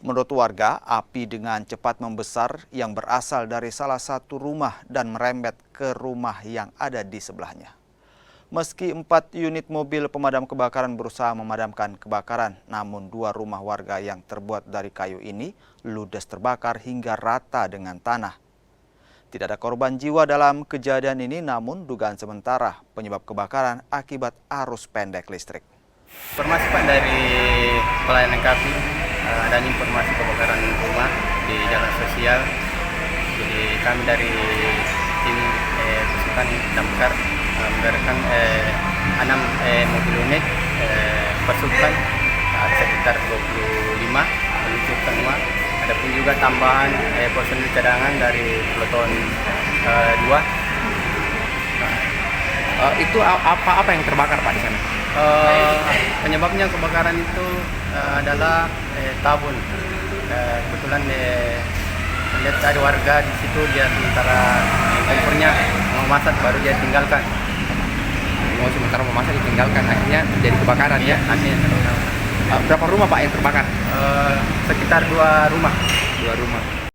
Menurut warga, api dengan cepat membesar yang berasal dari salah satu rumah dan merembet ke rumah yang ada di sebelahnya. Meski 4 unit mobil pemadam kebakaran berusaha memadamkan kebakaran, namun 2 rumah warga yang terbuat dari kayu ini ludes terbakar hingga rata dengan tanah. Tidak ada korban jiwa dalam kejadian ini, namun dugaan sementara penyebab kebakaran akibat arus pendek listrik. Informasi Pak dari pelayanan KAPI, dan informasi kebakaran rumah di jalan sosial. Jadi kami dari tim pasukan damkar menggerakkan 6 mobil unit pasukan, ada sekitar 25 menuju semua. Ada pun juga tambahan personil cadangan dari peloton 2. Itu apa yang terbakar Pak di sana? Penyebabnya kebakaran itu adalah tabung. Kebetulan lihat ada warga di situ, dia sementara kompornya mau masak baru dia tinggalkan. Oh, sementara memasak ditinggalkan, akhirnya terjadi kebakaran ya? Akhirnya Berapa rumah Pak yang terbakar? sekitar 2 rumah. 2 rumah.